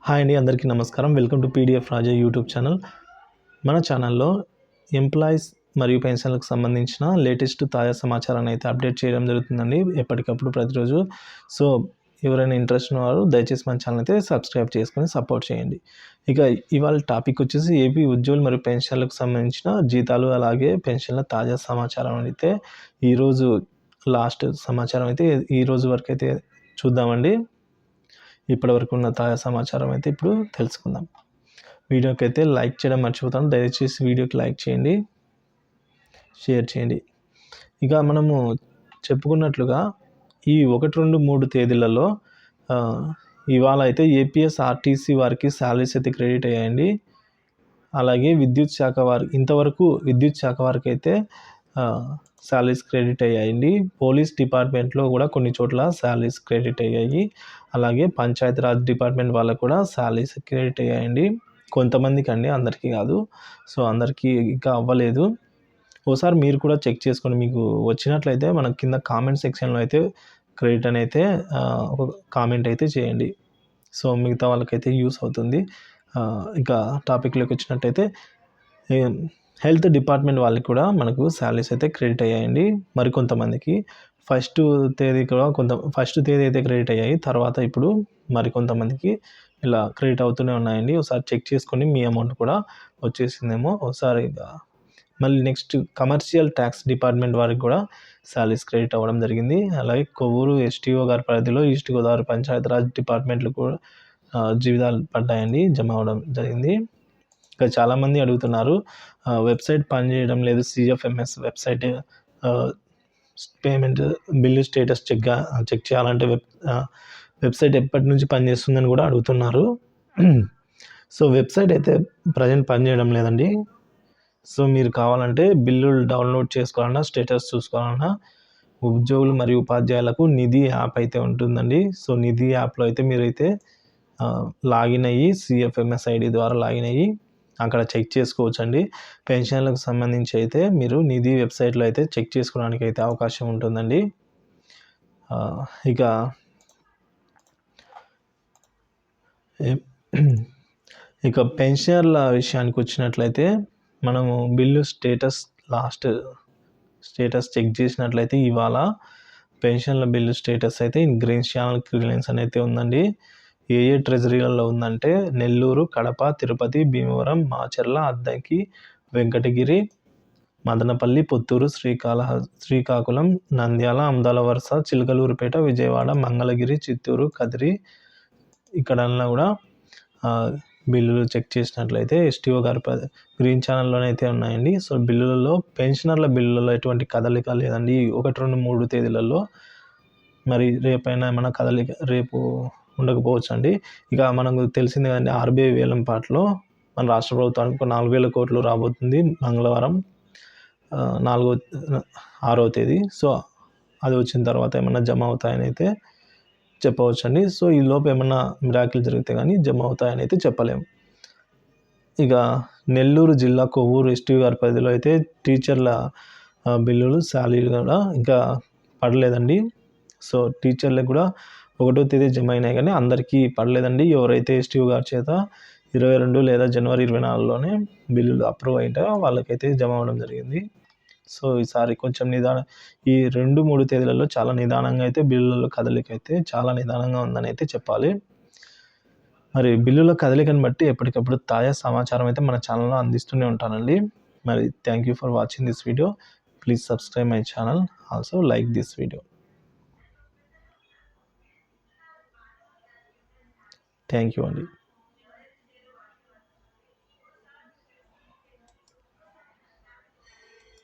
Hi అండి, అందరికీ నమస్కారం. Welcome to PDF Raja YouTube channel. మన ఛానల్లో ఎంప్లాయీస్ మరియు పెన్షన్లకు సంబంధించిన లేటెస్ట్ తాజా సమాచారాన్ని అయితే అప్డేట్ చేయడం జరుగుతుందండి ఎప్పటికప్పుడు ప్రతిరోజు. సో ఎవరైనా ఇంట్రెస్ట్ ఉన్నవారు దయచేసి మన ఛానల్ అయితే సబ్స్క్రైబ్ చేసుకొని సపోర్ట్ చేయండి. ఇక ఇవాళ టాపిక్ వచ్చేసి ఏపీ ఉద్యోగులు మరియు పెన్షన్లకు సంబంధించిన జీతాలు అలాగే పెన్షన్ల తాజా సమాచారం అయితే ఈరోజు లాస్ట్ సమాచారం అయితే ఈరోజు వరకు అయితే చూద్దామండి. ఇప్పటివరకు ఉన్న తాజా సమాచారం అయితే ఇప్పుడు తెలుసుకుందాం. వీడియోకి అయితే లైక్ చేయడం మర్చిపోతాను, దయచేసి వీడియోకి లైక్ చేయండి, షేర్ చేయండి. ఇక మనము చెప్పుకున్నట్లుగా ఈ 1, 2, 3 తేదీలలో ఇవాళ అయితే ఏపీఎస్ఆర్టీసీ వారికి శాలరీస్ అయితే క్రెడిట్ అయ్యాయండి. అలాగే విద్యుత్ శాఖ వారికి ఇంతవరకు విద్యుత్ శాఖ వారికి అయితే శాలరీస్ క్రెడిట్ అయ్యాయండి. పోలీస్ డిపార్ట్మెంట్లో కూడా కొన్ని చోట్ల శాలరీస్ క్రెడిట్ అయ్యాయి. అలాగే పంచాయతీరాజ్ డిపార్ట్మెంట్ వాళ్ళకు కూడా శాలరీస్ క్రెడిట్ అయ్యాయండి. కొంతమందికి అండి, అందరికీ కాదు. సో అందరికీ ఇంకా అవ్వలేదు. ఒకసారి మీరు కూడా చెక్ చేసుకొని మీకు వచ్చినట్లయితే మన కింద కామెంట్ సెక్షన్లో అయితే క్రెడిట్ అని అయితే ఒక కామెంట్ అయితే చేయండి. సో మిగతా వాళ్ళకైతే యూస్ అవుతుంది. ఇంకా టాపిక్లోకి వచ్చినట్టయితే హెల్త్ డిపార్ట్మెంట్ వాళ్ళకి కూడా మనకు శాలరీస్ అయితే క్రెడిట్ అయ్యాయండి. మరికొంతమందికి ఫస్ట్ తేదీ కూడా ఫస్ట్ తేదీ అయితే క్రెడిట్ అయ్యాయి. తర్వాత ఇప్పుడు మరికొంతమందికి ఇలా క్రెడిట్ అవుతూనే ఉన్నాయండి. ఒకసారి చెక్ చేసుకొని మీ అమౌంట్ కూడా వచ్చేసిందేమో ఒకసారి. మళ్ళీ నెక్స్ట్ కమర్షియల్ ట్యాక్స్ డిపార్ట్మెంట్ వారికి కూడా శాలరీస్ క్రెడిట్ అవ్వడం జరిగింది. అలాగే కొవ్వూరు ఎస్టీఓ గారి పరిధిలో ఈస్ట్ గోదావరి పంచాయతీరాజ్ డిపార్ట్మెంట్లు కూడా జీవితాలు పడ్డాయండి, జమ అవ్వడం జరిగింది. ఇంకా చాలామంది అడుగుతున్నారు, వెబ్సైట్ పనిచేయడం లేదు, CFMS website payment bill status check చేయాలంటే వెబ్సైట్ ఎప్పటి నుంచి పనిచేస్తుందని కూడా అడుగుతున్నారు. సో వెబ్సైట్ అయితే ప్రజెంట్ పనిచేయడం లేదండి. సో మీరు కావాలంటే బిల్లులు డౌన్లోడ్ చేసుకోవాలన్నా, స్టేటస్ చూసుకోవాలన్నా ఉద్యోగులు మరియు ఉపాధ్యాయులకు నిధి యాప్ అయితే ఉంటుందండి. సో నిధి యాప్లో అయితే మీరైతే లాగిన్ అయ్యి సిఎఫ్ఎంఎస్ ఐడి ద్వారా లాగిన్ అయ్యి అక్కడ చెక్ చేసుకోవచ్చు అండి. పెన్షన్లకు సంబంధించి అయితే మీరు నిధి వెబ్సైట్లో అయితే చెక్ చేసుకోవడానికి అయితే అవకాశం ఉంటుందండి. ఇక పెన్షనర్ల విషయానికి వచ్చినట్లయితే మనము బిల్లు స్టేటస్ చెక్ చేసినట్లయితే ఇవాళ పెన్షన్ల బిల్లు స్టేటస్ అయితే గ్రీన్ ఛానల్ క్లియరెన్స్ అనేది ఉందండి. ఏ ట్రెజరీలలో ఉందంటే నెల్లూరు, కడప, తిరుపతి, భీమవరం, మాచర్ల, అద్దంకి, వెంకటగిరి, మదనపల్లి, పుత్తూరు, శ్రీకాకుళం, నంద్యాల, అమ్దాల వరుస, చిలకలూరుపేట, విజయవాడ, మంగళగిరి, చిత్తూరు, కదిరి ఇక్కడన్నా కూడా బిల్లులు చెక్ చేసినట్లయితే ఎస్టీఓ గారి గ్రీన్ ఛానల్లోనే అయితే ఉన్నాయండి. సో బిల్లులలో పెన్షనర్ల బిల్లులలో ఎటువంటి కదలిక లేదండి 1, 2, 3 తేదీలలో. మరి రేపైనా ఏమైనా కదలిక రేపు ఉండకపోవచ్చు అండి. ఇక మనకు తెలిసిందే కదండి, ఆర్బీఐ వేలంపాటలో మన రాష్ట్ర ప్రభుత్వానికి 4,000 కోట్లు రాబోతుంది మంగళవారం 6వ తేదీ. సో అది వచ్చిన తర్వాత ఏమన్నా జమ అవుతాయని అయితే చెప్పవచ్చు అండి. సో ఈ లోపు ఏమన్నా మిరాకిల్ జరిగితే కానీ జమ అవుతాయని అయితే చెప్పలేము. ఇక నెల్లూరు జిల్లా కొవ్వూరు ఎస్టీఓ గారి పరిధిలో అయితే టీచర్ల బిల్లులు శాలరీలు కూడా ఇంకా పడలేదండి. సో టీచర్లకు కూడా 1వ తేదీ జమ అయినాయి కానీ అందరికీ పడలేదండి. ఎవరైతే ఎస్టీఓ గారి చేత 22 లేదా జనవరి 24లోనే బిల్లులు అప్రూవ్ అయింటాయో వాళ్ళకైతే జమ అవ్వడం జరిగింది. సో ఈసారి కొంచెం ఈ 2, 3 తేదీలలో చాలా నిదానంగా అయితే బిల్లుల కదలిక అయితే చాలా నిదానంగా ఉందని అయితే చెప్పాలి. మరి బిల్లుల కదలికను బట్టి ఎప్పటికప్పుడు తాజా సమాచారం అయితే మన ఛానల్లో అందిస్తూనే ఉంటానండి. మరి thank you for watching this video. Please subscribe my channel. Also like this video. Thank you అండి.